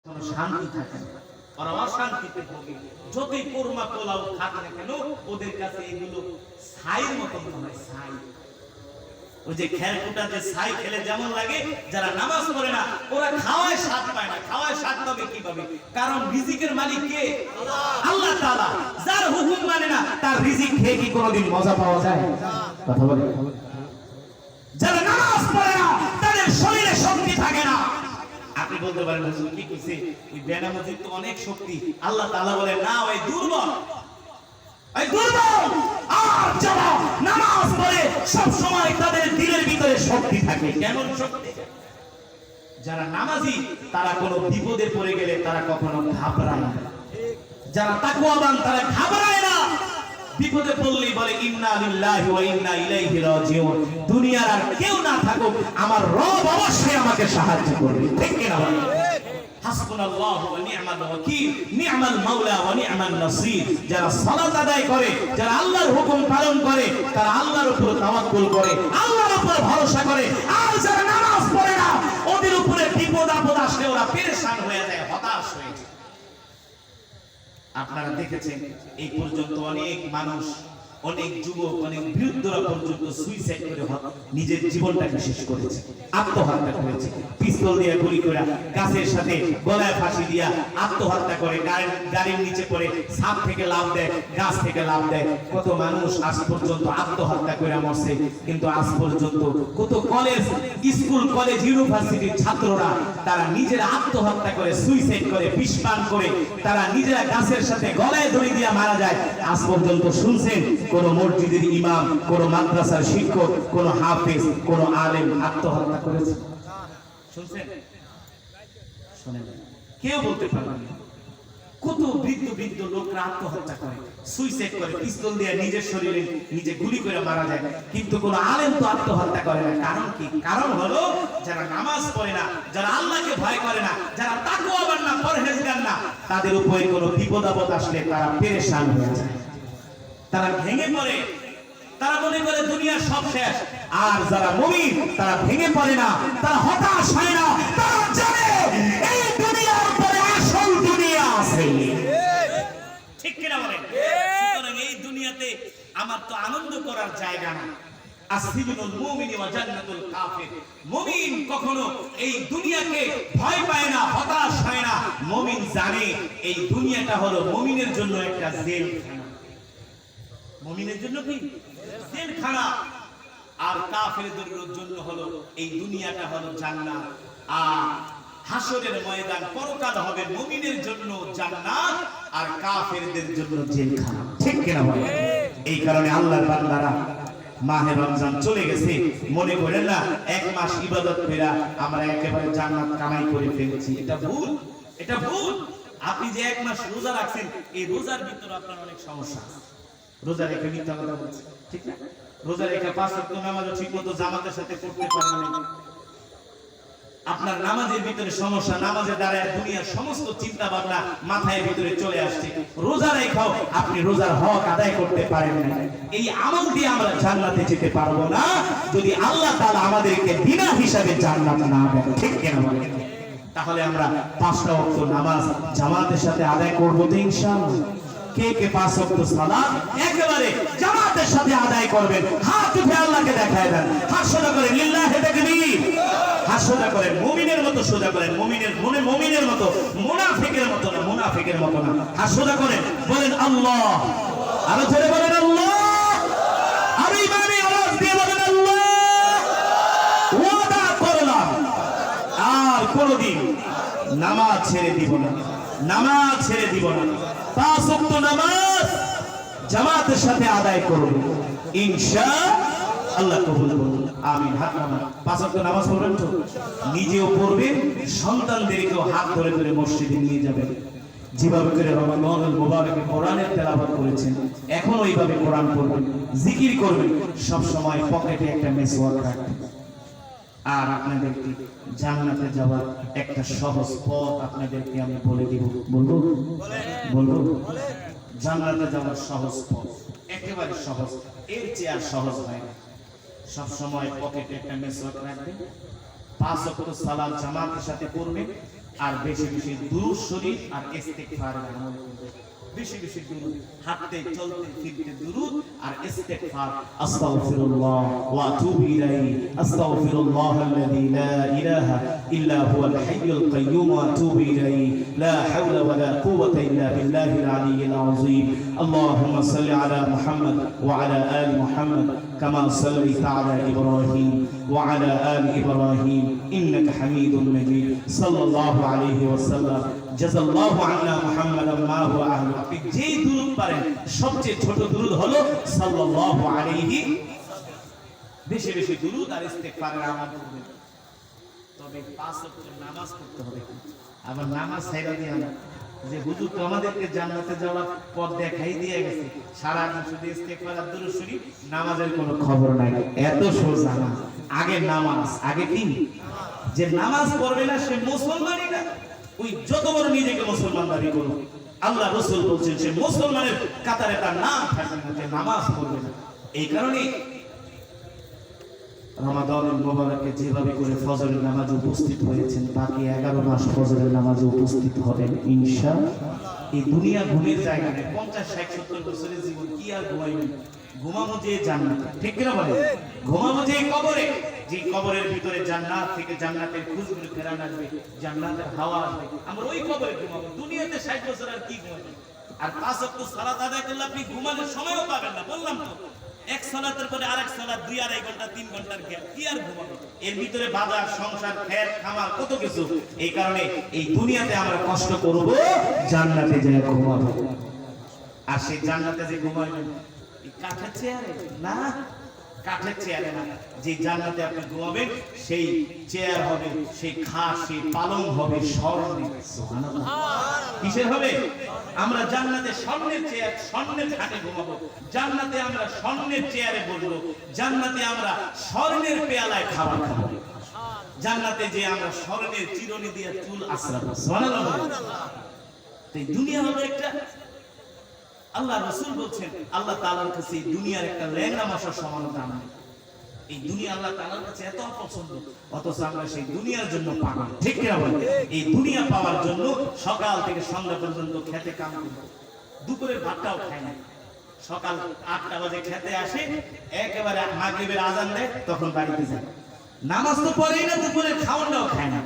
কোনো শান্তি থাকে না, ওরা অশান্তিতে ভোগে। যতই কোরমা পোলাও খাক না কেন ওদের কাছে এগুলো ছাইয়ের মতো মনে হয়। ছাই, ওই যে খেরকুটা যে ছাই খেলে যেমন লাগে, যারা নামাজ পড়ে না ওরা খাওয়ায় স্বাদ পায় না। খাওয়ায় স্বাদ পাবে কিভাবে? কারণ রিজিকের মালিক কে? আল্লাহ তাআলা। যার হুকুম মানে না তার রিজিক খেয়ে কি কোনোদিন মজা পাওয়া যায়? কথা বলে। যারা নামাজ পড়ে না তাদের শরীরে শক্তি থাকে না। আপনি বলতে পারেন হুজুর কি কইছে, ওই বেনামাজির তো অনেক শক্তি। আল্লাহ তাআলা বলে না, ওই দুর্বল, ওই দুর্বল। আর যারা নামাজ পড়ে সব সময় তাদের দিলের ভিতরে শক্তি থাকে। কেমন শক্তি? যারা নামাজি তারা কোনো বিপদে পড়ে গেলে তারা কখনো ঘাবড়ায় না। যারা তাকওয়াবান তারা ঘাবড়ায় না। বিপদে পড়লেই বলে ইন্না লিল্লাহি ওয়া ইন্না ইলাইহি রাজিউন। দুনিয়ার আর কেউ না থাকুক, আমার রব অবশ্যই আমাকে সাহায্য করবে। ঠিক কি না? হাসবুনাল্লাহু ওয়া নি'মাল ওয়াকিল, নি'মাল মাওলা ওয়া নি'মান নাসির। যারা সালাত আদায় করে, যারা আল্লাহর হুকুম পালন করে, তারা আল্লাহর উপর তাওয়াক্কুল করে, আল্লাহর উপর ভরসা করে। আর যারা নামাজ পড়ে না ওদের উপরে বিপদ আপদ আসলে ওরা পেরেশান হয়ে যায়, হতাশ হয়ে যায়। আপনারা দেখেছেন এই পর্যন্ত অনেক মানুষ, অনেক যুবক, অনেক বৃদ্ধরা পর্যন্ত সুইসাইড করে নিজের জীবনটাকে শেষ করেছে, আত্মহত্যা করেছে। পিস্তল দিয়ে গুলি করে, গাছের সাথে গলায় ফাঁসি দিয়া আত্মহত্যা করে, গাড়ির নিচে পড়ে ছাদ থেকে লাফ দেয়, গাছ থেকে লাফ দেয়। কত মানুষ আজ পর্যন্ত আত্মহত্যা করে মরছে। কিন্তু আজ পর্যন্ত কত কলেজ, স্কুল, কলেজ, ইউনিভার্সিটির ছাত্ররা তারা নিজেরা আত্মহত্যা করে, সুইসাইড করে, বিষ পান করে তারা নিজেরা গাছের সাথে গলায় দড়ি দিয়ে মারা যায়। আজ পর্যন্ত শুনছেন কোন মসজিদের ইমাম, কোন মাদ্রাসার শিক্ষক, কোন হাফেজ, কোন আলেম আত্মহত্যা করেছে? শুনছেন? শুনেন? কেউ বলতে পারবে না। কত বৃদ্ধ বৃদ্ধ লোকরা আত্মহত্যা করে, সুইসাইড করে, পিস্তল দিয়ে নিজের শরীরে নিজে গুলি করে মারা যায়। কিন্তু কোন আলেম তো আত্মহত্যা করে না। কারণ কি? কারণ হলো যারা নামাজ পড়ে না, যারা আল্লাহকে ভয় করে না, যারা তাকওয়াবান না, পরহেজগার না, তাদের উপরে কোনো বিপদ আপদ আসলে তারা পেরেশান হয়ে যায়, তারা ভেঙে পড়ে, তারা মনে করে দুনিয়া সব শেষ। আর যারা মুমিন তারা ভেঙে পড়ে না, তারা হতাশ হয় না, তারা জানে এই দুনিয়ার পরে আসল দুনিয়া আছে। ঠিক কি না বলেন? সুতরাং এই দুনিয়াতে আমার তো আনন্দ করার জায়গা না। আসিবুল মুমিনি ওয়া জান্নাতুল কাফির। মুমিন কখনো এই দুনিয়াকে ভয় পায় না, হতাশ হয় না। মুমিন জানে এই দুনিয়াটা হলো মুমিনের জন্য একটা জেলখানা। মুমিনের জন্য কি? জেলখানা। আর কাফেরদের জন্য হলো এই দুনিয়াটা হলো জান্নাত। আর হাসরের ময়দান, পরকাল হবে মুমিনের জন্য জান্নাত আর কাফেরদের জন্য জেলখানা। ঠিক কি না বলেন? এই কারণে আল্লাহর বান্দারা মাহে রমজান চলে গেছে, মনে করেন না এক মাস ইবাদত করে আমরা একেবারে জান্নাত কামাই করে ফেলেছি। এটা ভুল, এটা ভুল। আপনি যে এক মাস রোজা রাখছেন, এই রোজার ভিতরে আপনার অনেক সমস্যা আছে। রোজা রেখে মিথ্যা কথা বলছে, ঠিক না? রোজা রেখে পাঁচ ওয়াক্ত নামাজও ঠিকমতো জামাতের সাথে পড়তে পারেন না। আপনার নামাজের ভিতরে সমস্যা, নামাজের দ্বারা দুনিয়ার সমস্ত চিন্তা ভাবনা মাথায় ভিতরে চলে আসছে। রোজা রেখাও আপনি রোজার হক আদায় করতে পারেন না। এই আমল দিয়ে আমরা জান্নাতে যেতে পারবো না যদি আল্লাহ তাআলা আমাদেরকে বিনা হিসাবে জান্নাত না দেন। ঠিক কি না বলেন? তাহলে আমরা পাঁচটা ওয়াক্ত নামাজ জামাতের সাথে আদায় করবো তো ইনশাআল্লাহ। কে কে পাঁচ ওয়াক্ত সালাত একেবারে জামাতের সাথে আদায় করবেন? হাত উঠে আল্লাহকে দেখায় দেন, হাত সোজা করেন, লিল্লাহি তাকবীর। হাত সোজা করেন, মুমিনের মতো সোজা করেন, মুমিনের মনে মুমিনের মতো, মুনাফিকের মতো না, মুনাফিকের মতো না। হাত সোজা করেন, বলেন আল্লাহ। আরো জোরে বলেন আল্লাহ। আর ইমানে আওয়াজ দিয়ে বলেন আল্লাহ। ওয়াদা করলাম আর কোনদিন নামাজ ছেড়ে দিব না, নামাজ ছেড়ে দিব না। পাঁচ ওয়াক্ত নামাজ জামাতের সাথে আদায় করব ইনশাআল্লাহ। কবুল করুন, আমিন। হাত নামান। পাঁচ ওয়াক্ত নামাজ পড়বেন তো? নিজেও পড়বেন, সন্তানদেরকেও হাত ধরে ধরে মসজিদে নিয়ে যাবেন। যেভাবে করে রমাদানুল মুবারকে কোরআনের তেলাওয়াত করেছেন, এখন ওইভাবে কোরআন পড়বেন, জিকির করবেন, সব সময় পকেটে একটা মেসওয়াক রাখবেন। আর আপনাদেরকে জান্নাতে যাওয়ার একটা সহজ পথ আপনাদেরকে আমি বলে দিব। বলবো? বলবো? জান্নাতে যাওয়ার সহজ পথ, একেবারে সহজ, এর চেয়ে আর সহজ হয় না। সব সময় পকেটে একটা মেসওয়াক রাখবেন, পাঁচ ওয়াক্ত সালাত জামাতের সাথে পড়বেন, আর বেশি বেশি দুরূদ শরীফ আর ইস্তিগফারের আমল করবে। বেশি বেশি দুরূদ, হাঁটতে চলতে ফিরতে দুরূদ আর ইস্তিগফার। আস্তাগফিরুল্লাহ ওয়া আতুবু ইলাইহি, আস্তাগফিরুল্লাহাল্লাযী লা ইলাহা ইল্লা হুয়াল হাইয়ুল কাইয়্যুম ওয়া আতুবু ইলাইহি, লা হাওলা ওয়া লা কুওয়াতা ইল্লা বিল্লাহিল আলিয়্যিল আযীম। আল্লাহুম্মা সাল্লি আলা মুহাম্মদ ওয়া আলা আলি মুহাম্মদ কামা সাল্লাইতা আলা ইব্রাহিম ওয়া আলা আলি ইব্রাহিম ইন্নাকা হামিদুম মাজিদ। সাল্লাল্লাহু আলাইহি ওয়াসাল্লাম। জাযাল্লাহু আন্না মুহাম্মাদান মা হুয়া আহলু। আপনি যেই দুরূদ পারেন, সবচেয়ে ছোট দুরূদ হলো সাল্লাল্লাহু আলাইহি। বেশি বেশি দুরূদ আর ইস্তিগফারের আমল করবেন। তবে 5 ওয়াক্ত নামাজ পড়তে হবে। আবার নামাজ ছাইড়া দিয়ে না যে হুজুর তো আমাদেরকে জান্নাতে যাওয়ার পথ দেখাই দিয়ে গেছে, সারা দিন শুধু ইস্তিগফার আর দুরূদ শরীফ, নামাজের কোনো খবর নাই। এত সোজা না। আগে নামাজ, আগে কি? যে নামাজ পড়বে না সে মুসলমানই না। ওই যত বড় নিজেকে মুসলমান দাবি করুন, আল্লাহ রাসূল বলছেন সে মুসলমানের কাতারে তার নাম থাকবে না, যে নামাজ পড়বে না। এই কারণে রমাদানুল মুবারকে যেভাবে করে ফজরের নামাজে উপস্থিত হয়েছেন, বাকি 11 মাস ফজরের নামাজে উপস্থিত হবেন ইনশাআল্লাহ। এই দুনিয়া ঘুমের জায়গা নেই। 50, 60, 70 বছরের জীবন কি আর ঘুমাইবেন? ঘুমাবো যে জান্নাতে, ঠিক কিনা বলে? ঘুমাবো যে কবরে, যে কবরের ভিতরে জান্নাত থেকে জান্নাতের খুশবু ফেরান আসবে, জান্নাতের হাওয়া আসবে, আমরা ওই কবরে ঘুমাবো। দুনিয়াতে 60 বছর আর কি ঘুমাবেন? আর 5 ওয়াক্ত সালাত আদায় করলে আপনি ঘুমানোর সময়ও পাবেন না। বললাম তো, এক সালাতের পরে আরেক সালাত, 2-2.5 ঘন্টা 3 ঘন্টার গ্যাপ, কি আর ঘুমাবেন? এর ভিতরে বাজার, সংসার, খেত, খামার, কত কিছু। এই কারণে এই দুনিয়াতে আমরা কষ্ট করব, জান্নাতে যেয়ে ঘুমাবো। আর সেই জান্নাতে যে ঘুমাবেন এই কাঠের চেয়ারে না, কাঠের চেয়ারে না। যে জান্নাতে আপনি ঘুমাবেন সেই চেয়ার হবে, সেই খাট, সেই পালং হবে স্বর্ণের। সুবহানাল্লাহ। কিসের হবে? আমরা জান্নাতে স্বর্ণের চেয়ার, স্বর্ণের খাটে ঘুমাবো। জান্নাতে আমরা স্বর্ণের চেয়ারে বসবো। জান্নাতে আমরা স্বর্ণের পেয়ালায় খাবার খাবো। জান্নাতে যে আমরা স্বর্ণের চিরুনি দিয়ে চুল আঁচড়াবো। সুবহানাল্লাহ। এই দুনিয়া হলো একটা, আল্লাহ রাসূল বলছেন আল্লাহ তাআলার কাছে এই দুনিয়ার একটা ল্যাংড়া মাছের সমান দাম। এই দুনিয়া আল্লাহ তাআলার কাছে এত অপছন্দ, অথচ আমরা সেই দুনিয়ার জন্য পাগল, ঠিক কিনা বলেন? এই দুনিয়া পাওয়ার জন্য সকাল থেকে সন্ধ্যা পর্যন্ত খেতে কাম করি, দুপুরের ভাতটাও খাই না। সকাল 8টা বাজে খেতে আসে, একেবারে মাগরিবের আযান দেয়, তখন বাড়িতে যায়। নামাজ তো পড়েই না, দুপুরের খাওয়াটাও খায় না।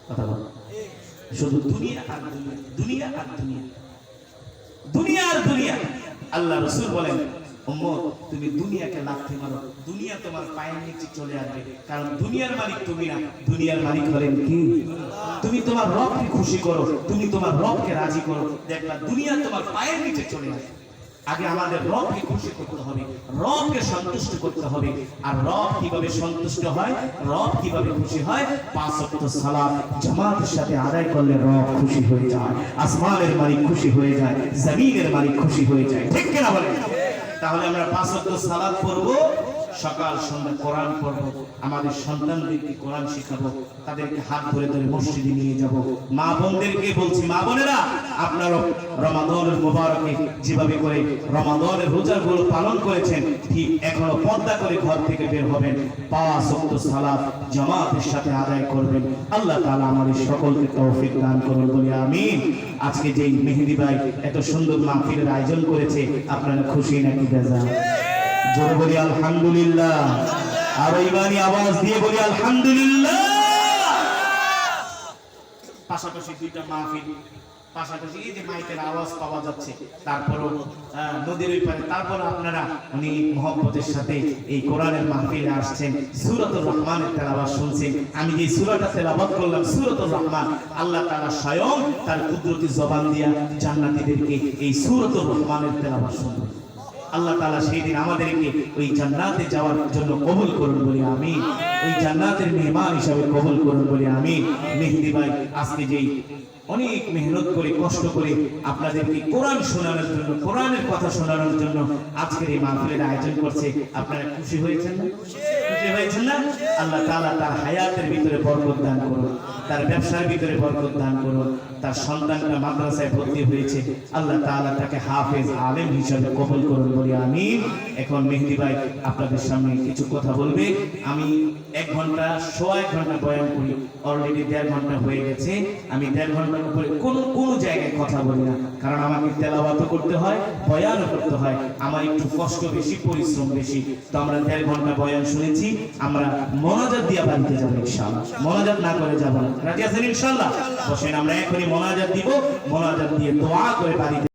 কথা বল, শুধু দুনিয়া আর দুনিয়া, দুনিয়া আর দুনিয়া, দুনিয়া আর দুনিয়া। আল্লাহ রাসূল বলেন, উম্মত তুমি দুনিয়াকে লাথি মারো, দুনিয়া তোমার পায়ের নিচে চলে আসবে। কারণ দুনিয়ার মালিক তুমি না, দুনিয়ার মালিক হলেন কি? তুমি তোমার রবকে খুশি করো, তুমি তোমার রবকে রাজি করো, দেখবা দুনিয়া তোমার পায়ের নিচে চলে আসবে। আগে আমাদের রবকে খুশি করতে হবে, রবকে সন্তুষ্ট করতে হবে। আর রব কিভাবে সন্তুষ্ট হয়, রব কিভাবে খুশি হয়? 5 ওয়াক্ত সালাত জামাতের সাথে আদায় করলে রব খুশি হয়ে যায়, আসমানের মালিক খুশি হয়ে যায়, জমিনের মালিক খুশি হয়ে যায়, ঠিক কিনা বলেন? তাহলে আমরা 5 ওয়াক্ত সালাত পড়বো, সকাল সন্ধ্যা কোরআন পড়বো, আমাদের সন্তানদেরকে কোরআন শেখাবো, তাদেরকে হাত ধরে ধরে মসজিদে নিয়ে যাব। মা বোনদেরকে বলছি, মা বোনেরা আপনারা রমাদানুল মুবারকে যেভাবে করে রমাদানের রোজাগুলো পালন করেছেন, ঠিক এখনো পর্দা করে ঘর থেকে বের হবেন, 5 ওয়াক্ত সালাত জামাতের সাথে আদায় করবেন। আল্লাহ তাআলা আমাদের সকলকে তৌফিক দান করুন, বলি আমিন। আজকে যে মেহেদী ভাই এত সুন্দর মাহফিলের আয়োজন করেছে, আপনারা খুশি নাকি বেজার? জোরে বলি আলহামদুলিল্লাহ, আর ইমানি আওয়াজ দিয়ে বলি আলহামদুলিল্লাহ। পাশাপাশি দুইটা মাহফিল, পাশাপাশি এই যে মাইকের আওয়াজ পাওয়া যাচ্ছে, তারপরও নদীর ওই পারে, তারপর আপনারা অনেক মহব্বতের সাথে এই কোরআনের মাহফিলে আসছেন, সূরাতুর রহমানের তেলাওয়াত শুনছেন। আমি যে সূরাটা তেলাওয়াত করলাম সূরাতুর রহমান, আল্লাহ তাআলা স্বয়ং তার কুদরতি জবান দিয়া জান্নাতীদেরকে এই সূরাতুর রহমানের তেলাওয়াত শুনবেন। আল্লাহ তাআলা সেই দিন আমাদেরকে ওই জান্নাতে যাওয়ার জন্য কবুল করুন, বলি আমিন। ওই জান্নাতের মেহমান হিসাবে কবুল করুন, বলি আমিন। মেহেদী ভাই আজকে যেই অনেক মেহনত করে কষ্ট করে আপনাদেরকে কোরআন শোনানোর জন্য, কোরআনের কথা শোনানোর জন্য আজকের এই মাহফিলের আয়োজন করছে, আপনারা খুশি হয়েছেন? খুশি হয়েছেন না? আল্লাহ তাআলা তার হায়াতের ভিতরে বরকত দান করুন, তার ব্যবসার ভিতরে বরকত দান করুন, তার সন্তানরা মাদ্রাসায় ভর্তি হয়েছে, আল্লাহ তাআলা তাকে হাফেজ আলেম হিসেবে কবুল করুন, বলি আমিন। এখন মেহেদী ভাই আপনাদের সামনে কিছু কথা বলবে। আমি 1 ঘন্টা, সোয়া 1 ঘন্টা বয়ান করি, অলরেডি 1.5 ঘন্টা হয়ে গেছে। আমি 1.5 ঘন্টার উপরে কোনো জায়গায় কথা বলি না, কারণ আমাকে তেলাওয়াতও করতে হয়, বয়ানও করতে হয়। আমার একটু কষ্ট বেশি, পরিশ্রম বেশি। তো আমরা 1.5 ঘন্টা বয়ান শুনেছি, আমরা মোনাজাত দিয়ে বাড়িতে যাবো ইনশাআল্লাহ। মোনাজাত না করে যাব না, রাজি আছেন ইনশাআল্লাহ? বসেন, আমরা এখনই মোনাজাত দিব, মোনাজাত দিয়ে দোয়া করে বাড়িতে